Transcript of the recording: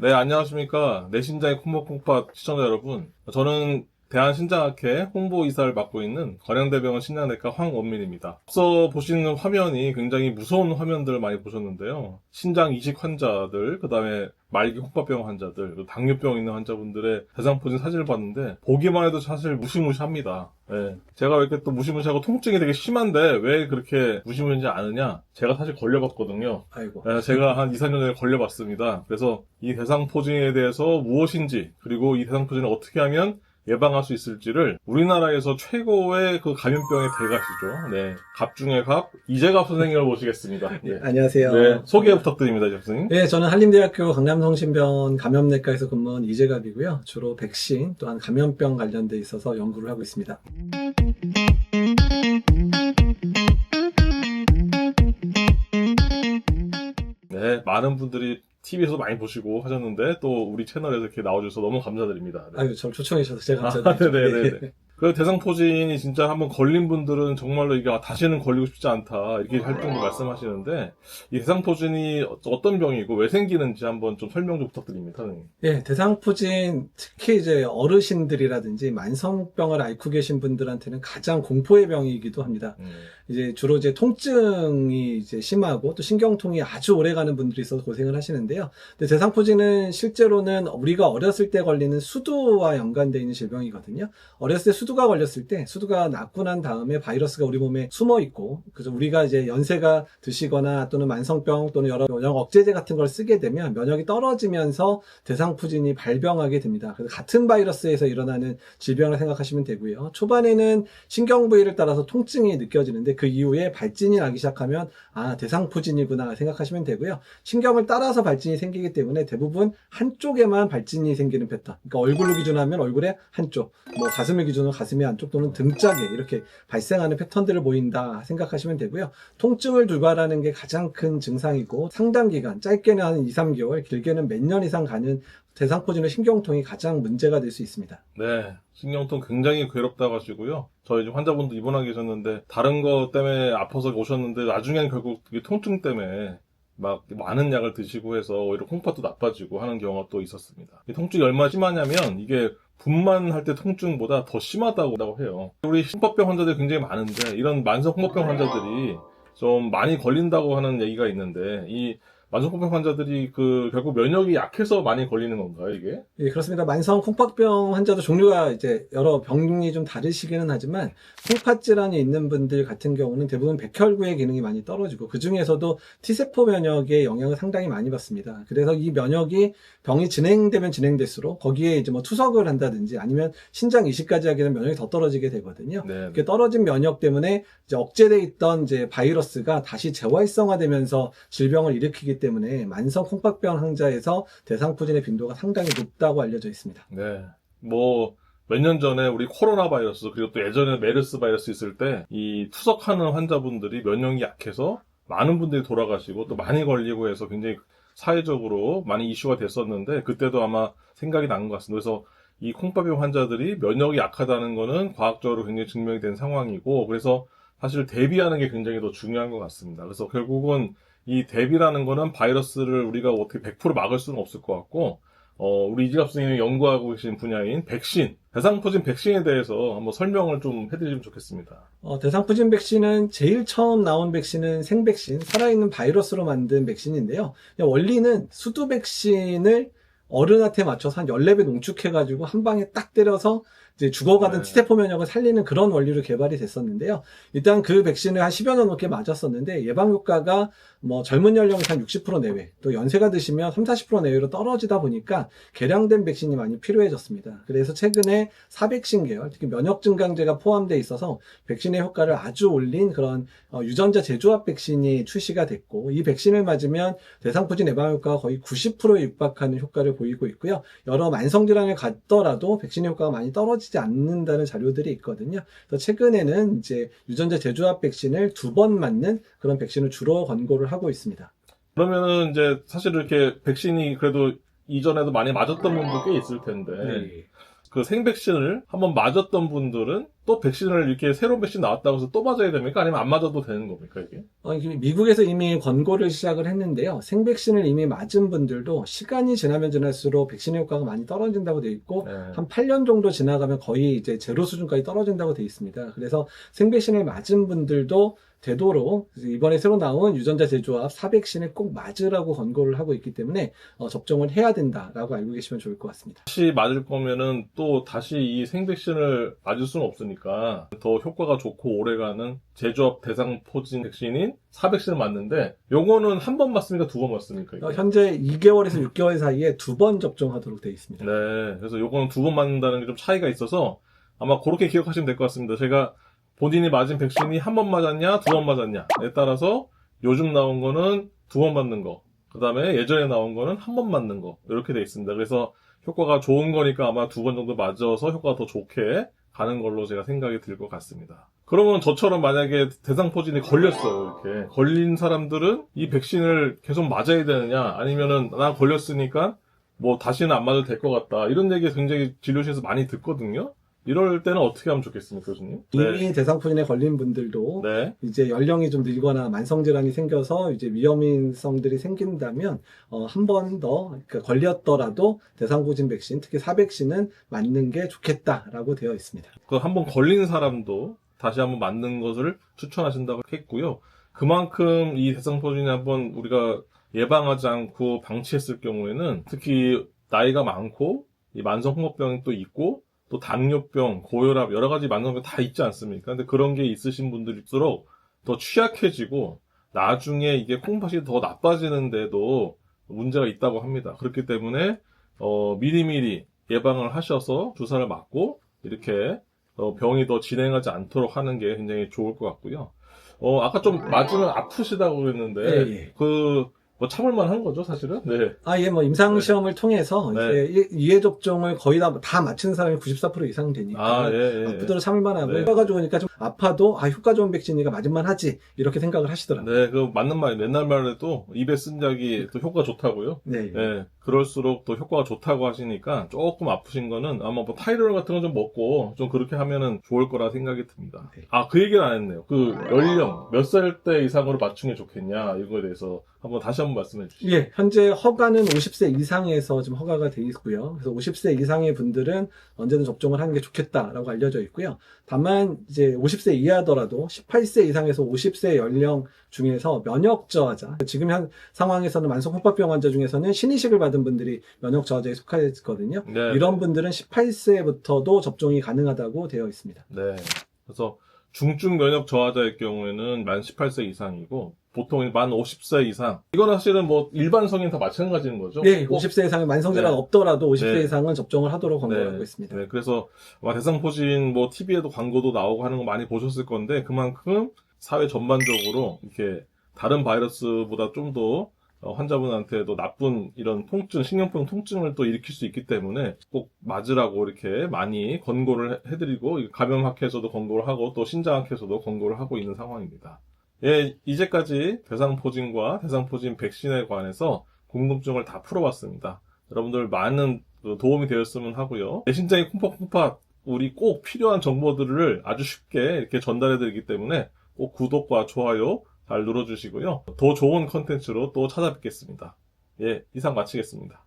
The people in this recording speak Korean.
네, 안녕하십니까. 내 신장의 콩밥콩밥 시청자 여러분. 저는 대한신장학회 홍보이사를 맡고 있는 건양대병원 신장내과 황원민입니다. 앞서 보시는 화면이 굉장히 무서운 화면들을 많이 보셨는데요. 신장 이식 환자들, 그 다음에 말기 콩밥병 환자들, 당뇨병 있는 환자분들의 대상포진 사진을 봤는데 보기만 해도 사실 무시무시합니다. 네. 제가 왜 이렇게 또 무시무시하고 통증이 되게 심한데 왜 그렇게 무시무시하지 않으냐? 제가 사실 걸려봤거든요. 아이고. 네, 제가 한 2, 4년 전에 걸려봤습니다. 그래서 이 대상포진에 대해서 무엇인지, 그리고 이 대상포진을 어떻게 하면 예방할 수 있을지를 우리나라에서 최고의 그 감염병의 대가시죠. 네. 갑 중에 갑, 이재갑 선생님을 모시겠습니다. 네. 안녕하세요. 네. 소개 부탁드립니다, 이재 선생님. 네, 저는 한림대학교 강남성심병원 감염내과에서 근무한 이재갑이고요. 주로 백신 또한 감염병 관련돼 있어서 연구를 하고 있습니다. 네. 많은 분들이 TV에서 많이 보시고 하셨는데 또 우리 채널에서 이렇게 나와주셔서 너무 감사드립니다. 네. 아유, 저를 초청해 주셔서 제가 감사드립니다. 네네네. 그 대상포진이 진짜 한번 걸린 분들은 정말로 이게 다시는 걸리고 싶지 않다 이렇게 할 정도 말씀하시는데 이 대상포진이 어떤 병이고 왜 생기는지 한번 좀 설명 좀 부탁드립니다, 선생님. 예, 대상포진 특히 이제 어르신들이라든지 만성병을 앓고 계신 분들한테는 가장 공포의 병이기도 합니다. 이제 주로 이제 통증이 이제 심하고 또 신경통이 아주 오래 가는 분들이 있어서 고생을 하시는데요. 근데 대상포진은 실제로는 우리가 어렸을 때 걸리는 수두와 연관되어 있는 질병이거든요. 어렸을 때 수두가 걸렸을 때 수두가 낫고 난 다음에 바이러스가 우리 몸에 숨어 있고, 그래서 우리가 이제 연세가 드시거나 또는 만성병 또는 여러 면역 억제제 같은 걸 쓰게 되면 면역이 떨어지면서 대상포진이 발병하게 됩니다. 그래서 같은 바이러스에서 일어나는 질병을 생각하시면 되고요. 초반에는 신경 부위를 따라서 통증이 느껴지는데 그 이후에 발진이 나기 시작하면 대상포진이구나 생각하시면 되고요. 신경을 따라서 발진이 생기기 때문에 대부분 한쪽에만 발진이 생기는 패턴. 그러니까 얼굴로 기준하면 얼굴의 한쪽, 뭐 가슴을 기준으로 가슴의 한쪽 또는 등짝에 이렇게 발생하는 패턴들을 보인다 생각하시면 되고요. 통증을 유발하는 게 가장 큰 증상이고 상당 기간, 짧게는 한 2, 3개월, 길게는 몇 년 이상 가는 대상포진의 신경통이 가장 문제가 될 수 있습니다. 네. 신경통 굉장히 괴롭다고 하시고요. 저희 지금 환자분도 입원하 계셨는데 다른 거 때문에 아파서 오셨는데 나중에는 결국 이게 통증 때문에 막 많은 약을 드시고 해서 오히려 콩팥도 나빠지고 하는 경우가 또 있었습니다. 이 통증이 얼마나 심하냐면 이게 분만할 때 통증보다 더 심하다고 해요. 우리 콩팥병 환자들이 굉장히 많은데 이런 만성 콩팥병 환자들이 좀 많이 걸린다고 하는 얘기가 있는데 이 만성 콩팥병 환자들이 결국 면역이 약해서 많이 걸리는 건가요, 이게? 예, 그렇습니다. 만성 콩팥병 환자도 종류가 이제 여러 병이 좀 다르시기는 하지만 콩팥 질환이 있는 분들 같은 경우는 대부분 백혈구의 기능이 많이 떨어지고 그 중에서도 T세포 면역의 영향을 상당히 많이 받습니다. 그래서 이 면역이 병이 진행되면 진행될수록 거기에 이제 뭐 투석을 한다든지 아니면 신장 이식까지 하게 되면 면역이 더 떨어지게 되거든요. 네. 이렇게 떨어진 면역 때문에 이제 억제돼 있던 이제 바이러스가 다시 재활성화되면서 질병을 일으키기 때문에 만성 콩팥병 환자에서 대상포진의 빈도가 상당히 높다고 알려져 있습니다. 네. 몇 년 전에 우리 코로나 바이러스, 그리고 또 예전에 메르스 바이러스 있을 때, 이 투석하는 환자분들이 면역이 약해서 많은 분들이 돌아가시고 또 많이 걸리고 해서 굉장히 사회적으로 많이 이슈가 됐었는데, 그때도 아마 생각이 난 것 같습니다. 그래서 이 콩팥병 환자들이 면역이 약하다는 거는 과학적으로 굉장히 증명이 된 상황이고, 그래서 사실 대비하는 게 굉장히 더 중요한 것 같습니다. 그래서 결국은 이 대비라는 거는 바이러스를 우리가 어떻게 100% 막을 수는 없을 것 같고, 우리 이지갑 선생님이 연구하고 계신 분야인 백신, 대상포진 백신에 대해서 한번 설명을 좀 해드리면 좋겠습니다. 대상포진 백신은 제일 처음 나온 백신은 생백신, 살아있는 바이러스로 만든 백신인데요. 원리는 수두 백신을 어른한테 맞춰서 한 14배 농축해가지고 한 방에 딱 때려서 이제 죽어가던 T세포 면역을 살리는 그런 원리로 개발이 됐었는데요. 일단 그 백신을 한 10여 년 넘게 맞았었는데 예방 효과가 뭐 젊은 연령에서 한 60% 내외, 또 연세가 드시면 30, 40% 내외로 떨어지다 보니까 개량된 백신이 많이 필요해졌습니다. 그래서 최근에 사백신 계열, 특히 면역 증강제가 포함되어 있어서 백신의 효과를 아주 올린 그런 유전자 재조합 백신이 출시가 됐고, 이 백신을 맞으면 대상포진 예방 효과가 거의 90%에 육박하는 효과를 보이고 있고요. 여러 만성 질환을 갖더라도 백신의 효과가 많이 떨어지지 않는다는 자료들이 있거든요. 그래서 최근에는 이제 유전자 재조합 백신을 2번 맞는 그런 백신을 주로 권고를 하고 있습니다. 그러면은 이제 사실 이렇게 백신이 그래도 이전에도 많이 맞았던 분도 꽤 있을 텐데, 네. 그 생백신을 한번 맞았던 분들은 또 백신을 이렇게 새로운 백신 나왔다고 해서 또 맞아야 됩니까? 아니면 안 맞아도 되는 겁니까, 이게? 이게 미국에서 이미 권고를 시작을 했는데요. 생백신을 이미 맞은 분들도 시간이 지나면 지날수록 백신의 효과가 많이 떨어진다고 돼 있고, 네. 한 8년 정도 지나가면 거의 이제 제로 수준까지 떨어진다고 돼 있습니다. 그래서 생백신을 맞은 분들도 되도록 이번에 새로 나온 유전자 제조합 4백신을 꼭 맞으라고 권고를 하고 있기 때문에 접종을 해야 된다라고 알고 계시면 좋을 것 같습니다. 다시 맞을 거면은 또 다시 이 생백신을 맞을 수는 없으니까 더 효과가 좋고 오래가는 제조업 대상포진 백신인 4백신을 맞는데 요거는 한 번 맞습니까? 두 번 맞습니까? 이게? 현재 2개월에서 6개월 사이에 2번 접종하도록 되어 있습니다. 네. 그래서 요거는 두 번 맞는다는 게 좀 차이가 있어서 아마 그렇게 기억하시면 될 것 같습니다. 제가 본인이 맞은 백신이 한 번 맞았냐, 두 번 맞았냐에 따라서 요즘 나온 거는 두 번 맞는 거, 그 다음에 예전에 나온 거는 한 번 맞는 거, 이렇게 돼 있습니다. 그래서 효과가 좋은 거니까 아마 두 번 정도 맞아서 효과가 더 좋게 가는 걸로 제가 생각이 들 것 같습니다. 그러면 저처럼 만약에 대상포진이 걸렸어요, 이렇게. 걸린 사람들은 이 백신을 계속 맞아야 되느냐, 아니면은 나 걸렸으니까 뭐 다시는 안 맞아도 될 것 같다. 이런 얘기 굉장히 진료실에서 많이 듣거든요. 이럴 때는 어떻게 하면 좋겠습니까, 교수님? 이미 대상포진에 걸린 분들도 네. 이제 연령이 좀 늘거나 만성질환이 생겨서 이제 위험인성들이 생긴다면 한 번 더 그러니까 걸렸더라도 대상포진 백신, 특히 4백신은 맞는 게 좋겠다라고 되어 있습니다. 그 한번 걸린 사람도 다시 한번 맞는 것을 추천하신다고 했고요. 그만큼 이 대상포진이 한번 우리가 예방하지 않고 방치했을 경우에는 특히 나이가 많고 이 만성홍역병이 또 있고 또 당뇨병, 고혈압 여러 가지 만성병 다 있지 않습니까? 근데 그런 게 있으신 분들일수록 더 취약해지고 나중에 이게 콩팥이 더 나빠지는데도 문제가 있다고 합니다. 그렇기 때문에 미리미리 예방을 하셔서 주사를 맞고 이렇게 병이 더 진행하지 않도록 하는 게 굉장히 좋을 것 같고요. 아까 좀 맞으면 아프시다고 그랬는데 예. 뭐 참을만 한 거죠, 사실은? 네. 뭐 임상시험을 통해서 네. 이제 2회 접종을 거의 다 맞춘 사람이 94% 이상 되니까 예. 아프더라도 참을만 하고 네. 효과가 좋으니까 좀 아파도 효과 좋은 백신이니까 맞을만 하지 이렇게 생각을 하시더라고요. 네, 그 맞는 말이 맨날 말해도 입에 쓴 약이 또 효과 좋다고요. 네. 네, 그럴수록 또 효과가 좋다고 하시니까 조금 아프신 거는 아마 뭐 타이레놀 같은 거 좀 먹고 좀 그렇게 하면은 좋을 거라 생각이 듭니다. 네. 그 얘기는 안 했네요. 그 연령 몇 살 때 이상으로 맞추는 게 좋겠냐 이거에 대해서 다시 한번 말씀해 주시죠. 예, 현재 허가는 50세 이상에서 지금 허가가 돼 있고요. 그래서 50세 이상의 분들은 언제든 접종을 하는 게 좋겠다라고 알려져 있고요. 다만 이제 50세 이하더라도 18세 이상에서 50세 연령 중에서 면역 저하자, 지금 현 상황에서는 만성 홍파병 환자 중에서는 신이식을 받은 분들이 면역 저하자에 속하거든요. 네. 이런 분들은 18세부터도 접종이 가능하다고 되어 있습니다. 네. 그래서 중증 면역 저하자의 경우에는 만 18세 이상이고 보통 만 50세 이상. 이건 사실은 뭐 일반 성인 다 마찬가지인 거죠. 네, 50세 이상의 만성질환 네. 없더라도 50세 네. 이상은 접종을 하도록 권고하고 있습니다. 네, 그래서 대상포진 뭐 TV에도 광고도 나오고 하는 거 많이 보셨을 건데 그만큼 사회 전반적으로 이렇게 다른 바이러스보다 좀 더 환자분한테도 나쁜 이런 통증, 신경병 통증을 또 일으킬 수 있기 때문에 꼭 맞으라고 이렇게 많이 권고를 해드리고 감염학회에서도 권고를 하고 또 신장학회에서도 권고를 하고 있는 상황입니다. 예, 이제까지 대상포진과 대상포진 백신에 관해서 궁금증을 다 풀어봤습니다. 여러분들 많은 도움이 되었으면 하고요. 내 심장이 콩팥콩팥 우리 꼭 필요한 정보들을 아주 쉽게 이렇게 전달해드리기 때문에 꼭 구독과 좋아요 잘 눌러주시고요. 더 좋은 컨텐츠로 또 찾아뵙겠습니다. 예, 이상 마치겠습니다.